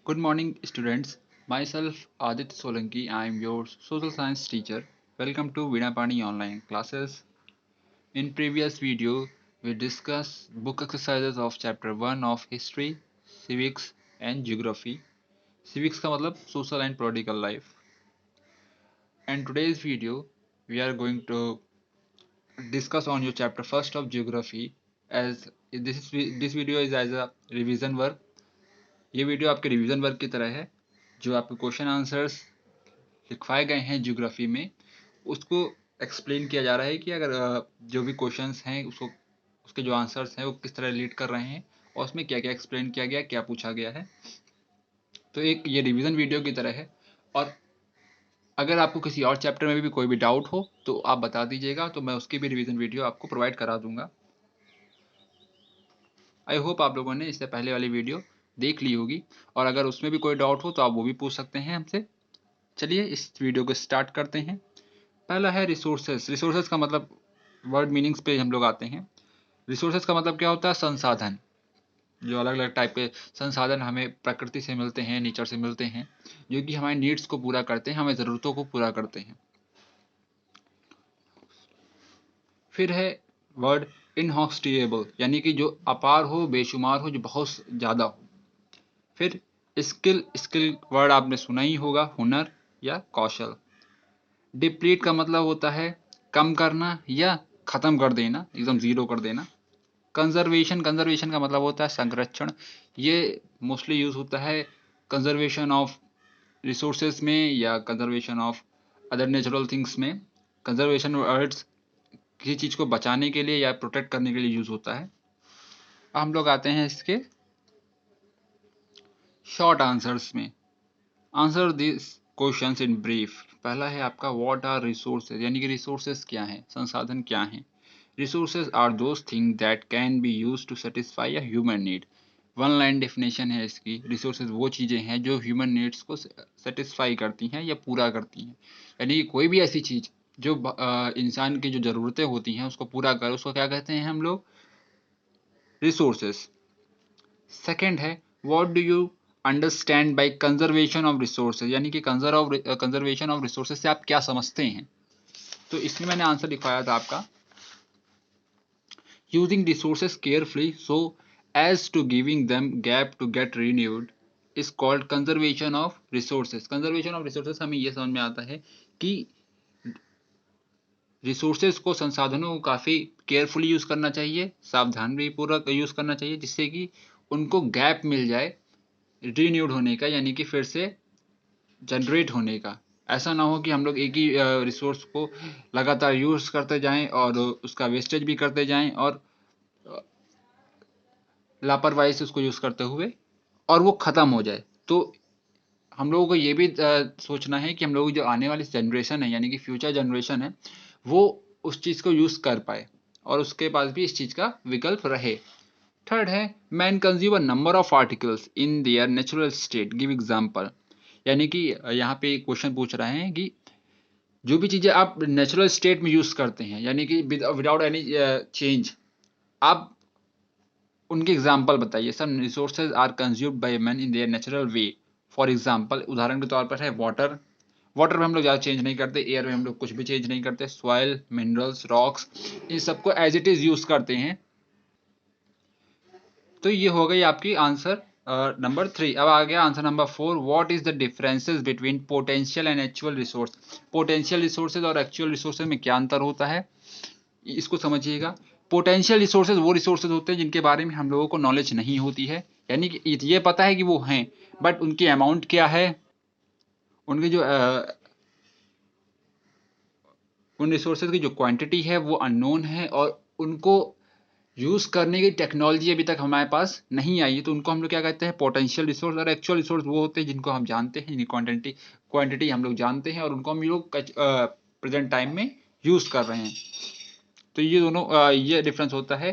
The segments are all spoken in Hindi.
Good morning, students. Myself Adit Solanki. I am your social science teacher. Welcome to Vinapani online classes. In previous video, we discussed book exercises of chapter 1 of history, civics and geography. Civics का मतलब social and political life. And today's video, we are going to discuss on your chapter first of geography. As this video is as a revision work. ये वीडियो आपके रिवीजन वर्क की तरह है जो आपके क्वेश्चन आंसर्स लिखवाए गए हैं ज्योग्राफी में उसको एक्सप्लेन किया जा रहा है कि अगर जो भी क्वेश्चंस हैं उसको उसके जो आंसर्स हैं वो किस तरह रिलेट कर रहे हैं और उसमें क्या क्या एक्सप्लेन किया गया क्या पूछा गया है। तो एक ये रिवीजन वीडियो की तरह है और अगर आपको किसी और चैप्टर में भी कोई भी डाउट हो तो आप बता दीजिएगा तो मैं उसकी भी रिवीजन वीडियो आपको प्रोवाइड करा दूंगा। आई होप आप लोगों ने इससे पहले वाली वीडियो देख ली होगी और अगर उसमें भी कोई डाउट हो तो आप वो भी पूछ सकते हैं हमसे। चलिए इस वीडियो को स्टार्ट करते हैं। पहला है रिसोर्सेस। रिसोर्सेस का मतलब वर्ड मीनिंग्स पे हम लोग आते हैं। रिसोर्सेस का मतलब क्या होता है? संसाधन। जो अलग अलग टाइप के संसाधन हमें प्रकृति से मिलते हैं, नेचर से मिलते हैं, जो कि हमारे नीड्स को पूरा करते हैं, हमें ज़रूरतों को पूरा करते हैं। फिर है वर्ड इनहॉक्सटेबल, यानी कि जो अपार हो, बेशुमार हो, जो बहुत ज़्यादा हो। फिर स्किल। स्किल वर्ड आपने सुना ही होगा, हुनर या कौशल। डिप्लीट का मतलब होता है कम करना या ख़त्म कर देना, एकदम ज़ीरो कर देना। कंजर्वेशन। कंजर्वेशन का मतलब होता है संरक्षण। ये मोस्टली यूज होता है कंजर्वेशन ऑफ रिसोर्सेज में या conservation of other natural things में। कंजर्वेशन वर्ड्स किसी चीज को बचाने के लिए या प्रोटेक्ट करने के लिए यूज होता है। हम लोग आते हैं इसके शॉर्ट आंसर्स में। Answer this questions in brief. पहला है आपका व्हाट आर रिसोर्सेज, यानी कि रिसोर्सेज क्या हैं, संसाधन क्या हैं। Resources are those thing that can be use to satisfy a human need. One line definition है इसकी। रिसोर्सेज वो चीज़ें हैं जो ह्यूमन नीड्स को सेटिस्फाई करती हैं या पूरा करती हैं, यानी कि कोई भी ऐसी चीज़ जो इंसान की जो ज़रूरतें होती हैं उसको पूरा कर, उसको क्या कहते हैं हम लोग? रिसोर्सेज। सेकेंड है what do you understand bye conservation of resources, यानी कि कंजर्वेशन ऑफ रिसोर्सेज से आप क्या समझते हैं। तो इसमें मैंने आंसर लिखवाया था आपका using resources carefully so as to giving them gap to get renewed is called conservation of resources. Conservation of resources हमें यह समझ में आता है कि रिसोर्सेज को, संसाधनों को काफ़ी केयरफुली यूज़ करना चाहिए, सावधान भी पूर्वक यूज़ करना चाहिए, जिससे कि उनको गैप मिल जाए रीन्यूड होने का, यानी कि फिर से जनरेट होने का। ऐसा ना हो कि हम लोग एक ही रिसोर्स को लगातार यूज़ करते जाएं और उसका वेस्टेज भी करते जाएं और लापरवाही से उसको यूज़ करते हुए और वो ख़त्म हो जाए। तो हम लोगों को ये भी सोचना है कि हम लोग जो आने वाली जनरेशन है, यानी कि फ्यूचर जनरेशन है, वो उस चीज़ को यूज़ कर पाए और उसके पास भी इस चीज़ का विकल्प रहे। थर्ड है man consume a number of articles in their natural state, give example. यानी कि यहाँ पे क्वेश्चन पूछ रहे हैं कि जो भी चीज़ें आप नेचुरल स्टेट में यूज़ करते हैं, यानी कि विदाउट एनी चेंज, आप उनके एग्जाम्पल बताइए। Some resources are consumed by man in their natural way. For example, उदाहरण के तौर पर है वाटर। वाटर में हम लोग ज़्यादा चेंज नहीं करते, एयर में हम लोग कुछ भी चेंज नहीं करते, सॉइल, मिनरल्स, रॉक्स, इन सबको एज इट इज़ यूज़ करते हैं। तो ये हो गई आपकी आंसर नंबर 3। अब आ गया answer number 4। What is the differences between potential and actual resource. Potential resources और एक्चुअल रिसोर्सेज में क्या अंतर होता है, इसको समझिएगा। पोटेंशियल रिसोर्सेज वो रिसोर्सेज होते हैं जिनके बारे में हम लोगों को नॉलेज नहीं होती है, यानी कि ये पता है कि वो हैं, बट उनकी अमाउंट क्या है, उनकी जो उन रिसोर्सेज की जो क्वांटिटी है वो अननोन है और उनको यूज़ करने की टेक्नोलॉजी अभी तक हमारे पास नहीं आई है। तो उनको हम लोग क्या कहते हैं? Potential resource. और एक्चुअल रिसोर्स वो होते हैं जिनको हम जानते हैं, जिनकी क्वांटिटी क्वांटिटी हम लोग जानते हैं और उनको हम लोग प्रेजेंट टाइम में यूज़ कर रहे हैं। तो ये दोनों ये डिफरेंस होता है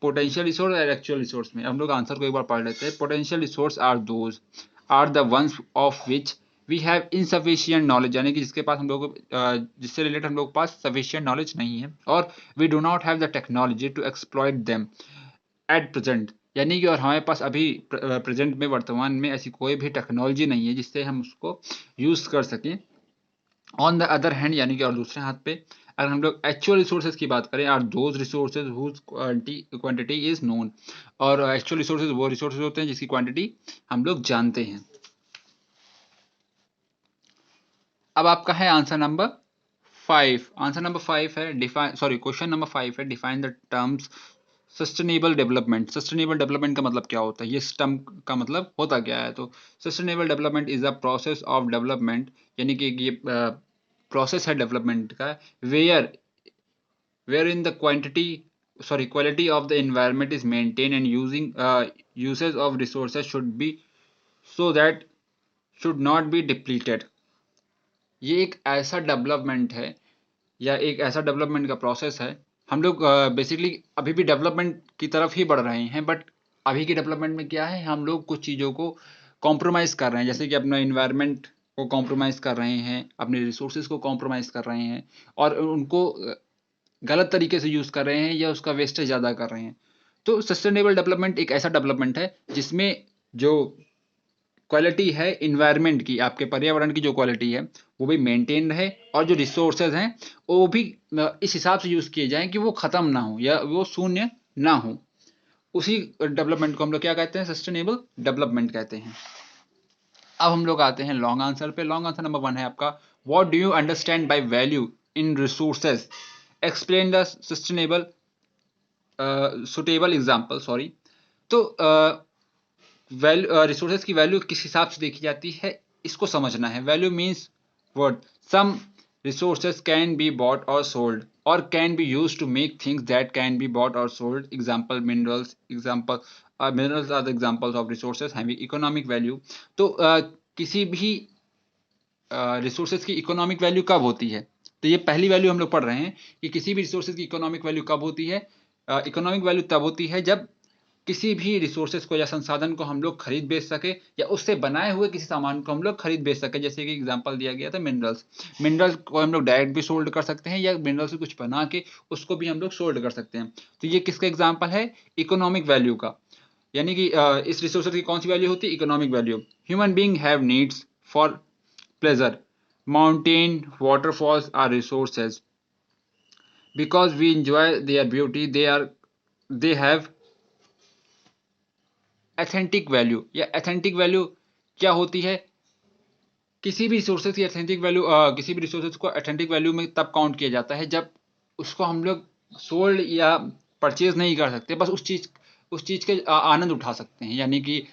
पोटेंशियल रिसोर्स और एक्चुअल रिसोर्स में। हम लोग आंसर को एक बार पढ़ लेते हैं। Potential resource are the ones of which we have insufficient knowledge, यानी कि जिसके पास हम लोग जिससे रिलेटेड हम लोग के पास सफिशियंट नॉलेज नहीं है, और we do not have the technology to exploit them at present. यानी कि और हमारे पास अभी प्रेजेंट में वर्तमान में ऐसी कोई भी टेक्नोलॉजी नहीं है जिससे हम उसको यूज़ कर सकें। ऑन द अदर हैंड यानी कि और दूसरे हाथ पे अगर हम लोग एक्चुअल रिसोर्सेज की बात करें, are those resources whose quantity is known, और एक्चुअल रिसोर्सेज वो रिसोर्सेज होते हैं जिसकी क्वांटिटी हम लोग जानते हैं। अब आपका है आंसर नंबर 5। आंसर नंबर 5 है डिफाइन, सॉरी क्वेश्चन नंबर 5 है define the terms sustainable development. Sustainable development का मतलब क्या होता है, ये टर्म का मतलब होता क्या है? तो sustainable development is a process of development, यानी कि ये प्रोसेस है डेवलपमेंट का, wherein the quality of the environment is maintained and using usage of resources should be so that should not be depleted। ये एक ऐसा डेवलपमेंट है या एक ऐसा डेवलपमेंट का प्रोसेस है। हम लोग बेसिकली अभी भी डेवलपमेंट की तरफ ही बढ़ रहे हैं, बट अभी के डेवलपमेंट में क्या है, हम लोग कुछ चीज़ों को कॉम्प्रोमाइज़ कर रहे हैं, जैसे कि अपना इन्वायरमेंट को कॉम्प्रोमाइज़ कर रहे हैं, अपने रिसोर्सेज को कॉम्प्रोमाइज़ कर रहे हैं, और उनको गलत तरीके से यूज़ कर रहे हैं या उसका वेस्टेज ज़्यादा कर रहे हैं। तो सस्टेनेबल डेवलपमेंट एक ऐसा डेवलपमेंट है जिसमें जो क्वालिटी है इन्वायरमेंट की, आपके पर्यावरण की जो क्वालिटी है वो भी मेंटेन रहे, और जो रिसोर्सेज हैं वो भी इस हिसाब से यूज़ किए जाएं कि वो ख़त्म ना हो या वो शून्य ना हो। उसी डेवलपमेंट को हम लोग क्या कहते हैं, सस्टेनेबल डेवलपमेंट कहते हैं। अब हम लोग आते हैं लॉन्ग आंसर पे। लॉन्ग आंसर नंबर 1 है आपका, what do you understand by value in resources, explain the sustainable suitable example, sorry. तो वैल्यू, रिसोर्सेज की वैल्यू किस हिसाब से देखी जाती है, इसको समझना है। Value means word, some resources can be bought और सोल्ड और can be use to make things that can be bought और sold. Example minerals, example minerals are the examples of resources having economic value. तो किसी भी रिसोर्सेज की इकोनॉमिक वैल्यू कब होती है, तो ये पहली वैल्यू हम लोग पढ़ रहे हैं कि किसी भी रिसोर्सेज की इकोनॉमिक वैल्यू कब होती है। इकोनॉमिक वैल्यू तब होती है जब किसी भी रिसोर्सेज को या संसाधन को हम लोग खरीद बेच सके, या उससे बनाए हुए किसी सामान को हम लोग खरीद बेच सके। जैसे कि एग्जांपल दिया गया था मिनरल्स, मिनरल्स को हम लोग डायरेक्ट भी सोल्ड कर सकते हैं, या मिनरल से कुछ बना के उसको भी हम लोग सोल्ड कर सकते हैं। तो ये किसका एग्जाम्पल है, इकोनॉमिक वैल्यू का। यानी कि इस रिसोर्सेज की कौन सी वैल्यू होती है, economic value. Human being have needs for pleasure. Mountain, waterfalls are resources. Because we enjoy their beauty, they have authentic value। या authentic value क्या होती है, किसी भी रिसोर्सेज की authentic value, किसी भी रिसोर्सेज को authentic value में तब काउंट किया जाता है जब उसको हम लोग सोल्ड या परचेज नहीं कर सकते, बस उस चीज के आनंद उठा सकते हैं। यानी कि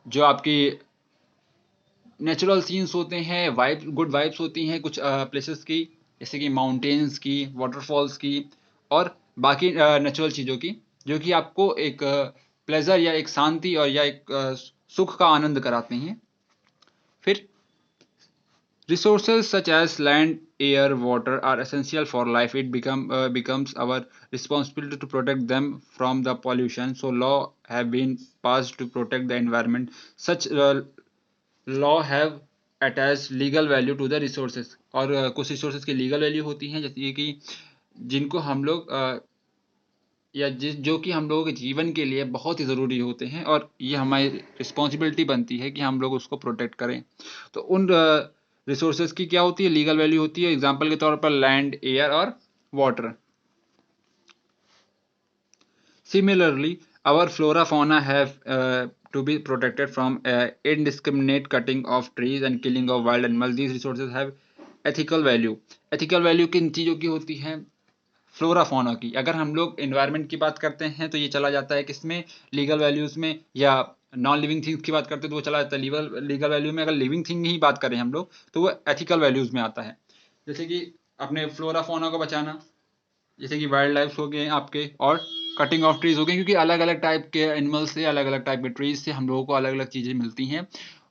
जो आपकी नेचुरल सीन्स होते हैं, वाइब गुड वाइब्स होती हैं कुछ प्लेसेस की, जैसे कि माउंटेन्स की, वाटरफॉल्स की, और बाकी नेचुरल चीज़ों की, जो कि आपको एक प्लेजर या एक शांति और या एक सुख का आनंद कराते हैं। फिर resources such as land, air, water are essential for life. It becomes our responsibility to protect them from the pollution. So law have been passed to protect the environment. Such law have attach legal value to the resources. और कुछ रिसोर्सेज की लीगल वैल्यू होती हैं, जैसे कि जिनको हम लोग या जो कि हम लोगों के जीवन के लिए बहुत ही ज़रूरी होते हैं, और ये हमारी रिस्पॉन्सिबिलिटी बनती है कि हम लोग उसको प्रोटेक्ट करें। तो उन रिसोर्सेज की क्या होती है, लीगल वैल्यू होती है। एग्जाम्पल के तौर पर लैंड, एयर और water. Similarly, our flora fauna have to be protected from indiscriminate cutting of trees and killing of wild animals. These resources have ethical value. Ethical value किन चीज़ों की होती है, फ्लोरा फाuna की। अगर हम लोग इन्वायरमेंट की बात करते हैं तो ये चला जाता है किसमें, लीगल वैल्यूज में। या नॉन लिविंग थिंग्स की बात करते हैं तो वो चला जाता है लीगल वैल्यू में। अगर लिविंग थिंग ही बात करें हम लोग तो वो एथिकल वैल्यूज में आता है। जैसे कि अपने फ्लोरा फाuna को बचाना, जैसे कि वाइल्ड लाइफ हो गए आपके, और कटिंग ऑफ ट्रीज हो गए, क्योंकि अलग अलग टाइप के एनिमल से, अलग अलग टाइप के ट्रीज से हम लोगों को अलग अलग चीज़ें मिलती हैं,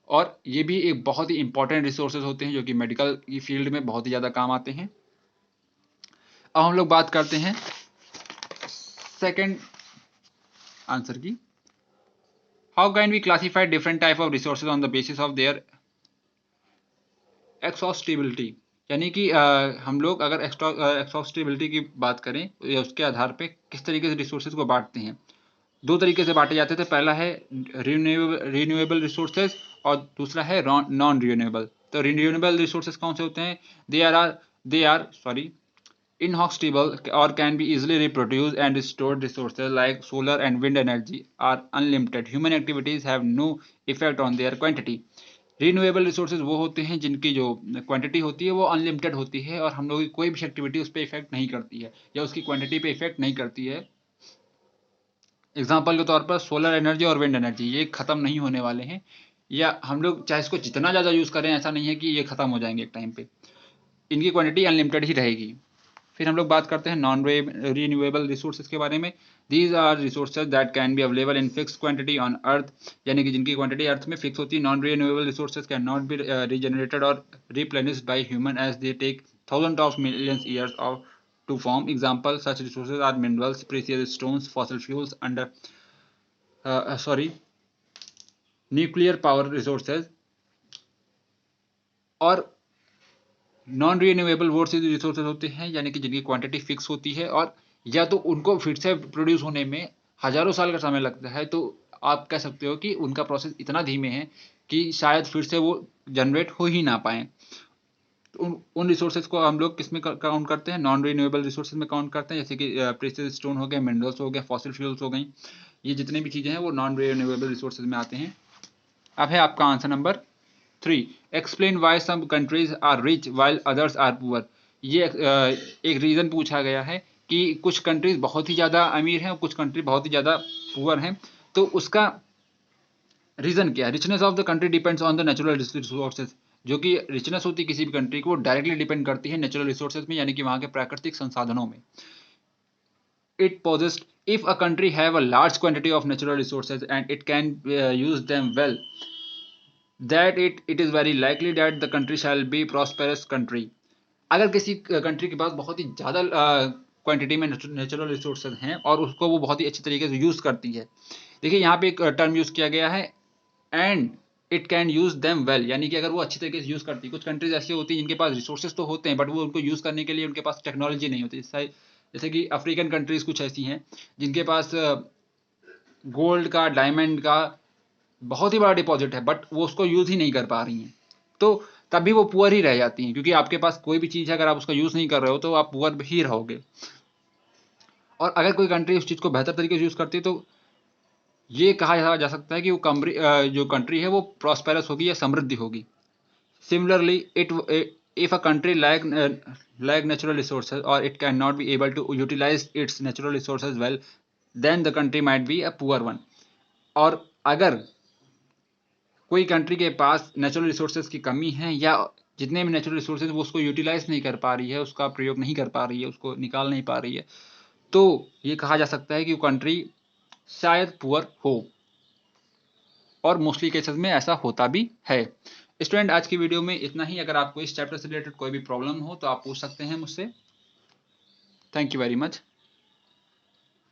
और ये भी एक बहुत ही इंपॉर्टेंट रिसोर्सेज होते हैं जो कि मेडिकल की फील्ड में बहुत ही ज़्यादा काम आते हैं। अब हम लोग बात करते हैं सेकंड आंसर की। How can we classify different type of resources on the basis of their exhaustibility. यानी कि हम लोग अगर एक्सॉस्टिबिलिटी की बात करें या उसके आधार पे किस तरीके से रिसोर्सेज को बांटते हैं। दो तरीके से बांटे जाते थे, पहला है रिन्यूएबल रिसोर्सेज और दूसरा है नॉन रिन्यूएबल। तो रिन्यूएबल रिसोर्सेज कौन से होते हैं? They are sorry inhospitable or can be easily reproduced and stored. Resources like solar and wind energy are unlimited. Human activities have no effect on their quantity. Renewable resources वो होते हैं जिनकी जो क्वांटिटी होती है वो अनलिमिटेड होती है और हम लोगों की कोई भी एक्टिविटी उस पर इफेक्ट नहीं करती है या उसकी क्वांटिटी पे इफेक्ट नहीं करती है। एग्जाम्पल के तौर पर सोलर एनर्जी और विंड एनर्जी ये खत्म नहीं होने वाले हैं, या हम लोग चाहे इसको जितना ज़्यादा यूज़ करें ऐसा नहीं है कि ये खत्म हो जाएंगे एक टाइम पे, इनकी क्वांटिटी अनलिमिटेड ही रहेगी। फिर हम लोग बात करते हैं नॉन रिन्यूएबल रिसोर्सेज के बारे में। These are resources that can be available in fix quantity on earth, यानी कि जिनकी क्वांटिटी अर्थ में फिक्स होती है। Non renewable resources can not be regenerated और replenished by human as they take thousand of millions years of to form. Example such resources are minerals, precious stones, fossil fuels under nuclear power resources. और नॉन रिन्यूएबल वो रिसोर्सेज होते हैं यानी कि जिनकी क्वांटिटी फिक्स होती है और या तो उनको फिर से प्रोड्यूस होने में हजारों साल का समय लगता है, तो आप कह सकते हो कि उनका प्रोसेस इतना धीमे है कि शायद फिर से वो जनरेट हो ही ना पाए। तो उन रिसोर्सेज को हम लोग किस में काउंट करते हैं? नॉन रिन्यूएबल रिसोर्सेज में काउंट करते हैं, जैसे कि प्रेशियस स्टोन हो गए, मिनरल्स हो गए, फॉसिल फ्यूल्स हो गई, ये जितने भी चीज़ें हैं वो नॉन रिन्यूएबल रिसोर्सेज में आते हैं। अब है आपका answer number 3, explain why some countries are rich while others are poor. ये एक रीज़न पूछा गया है कि कुछ कंट्रीज बहुत ही ज़्यादा अमीर हैं और कुछ कंट्री बहुत ही ज़्यादा पुअर हैं, तो उसका रीज़न क्या है? Richness of the country depends on the natural resources. जो कि रिचनेस होती है किसी भी कंट्री को, वो डायरेक्टली डिपेंड करती है नेचुरल रिसोर्सेज में, यानी कि वहाँ के प्राकृतिक संसाधनों में। It posits if a country have a large quantity of natural resources and it can use them well, that it is very likely that the country shall be prosperous country। अगर किसी कंट्री के पास बहुत ही ज़्यादा क्वांटिटी में नेचुरल रिसोर्सेज हैं और उसको वो बहुत ही अच्छी तरीके से यूज़ करती है। देखिए यहाँ पे एक टर्म यूज़ किया गया है, and it can use them well, यानी कि अगर वो अच्छी तरीके से यूज़ करती है। कुछ कंट्रीज ऐसी होती हैं जिनके पास रिसोर्सेज तो होते हैं बट वो उनको यूज़ करने के लिए उनके पास टेक्नोलॉजी नहीं होती। जैसे कि अफ्रीकन कंट्रीज कुछ ऐसी हैं जिनके पास गोल्ड का, डायमंड का बहुत ही बड़ा डिपॉजिट है बट वो उसको यूज़ ही नहीं कर पा रही हैं, तो तभी वो पुअर ही रह जाती हैं, क्योंकि आपके पास कोई भी चीज़ है अगर आप उसका यूज़ नहीं कर रहे हो तो आप पुअर ही रहोगे। और अगर कोई कंट्री उस चीज़ को बेहतर तरीके से यूज़ करती है तो ये कहा जा सकता है कि वो जो कंट्री है वो प्रॉस्पेरस होगी या समृद्धि होगी। Similarly if a country lack natural resources or it cannot be able to utilize its natural resources well, then the country might be a poor one। और अगर कोई कंट्री के पास नेचुरल रिसोर्सेज की कमी है या जितने भी नेचुरल रिसोर्सेज वो उसको यूटिलाइज नहीं कर पा रही है, उसका प्रयोग नहीं कर पा रही है, उसको निकाल नहीं पा रही है, तो ये कहा जा सकता है कि वो कंट्री शायद पुअर हो, और मोस्टली केसेस में ऐसा होता भी है। स्टूडेंट, आज की वीडियो में इतना ही। अगर आपको इस चैप्टर से रिलेटेड कोई भी प्रॉब्लम हो तो आप पूछ सकते हैं मुझसे। Thank you very much.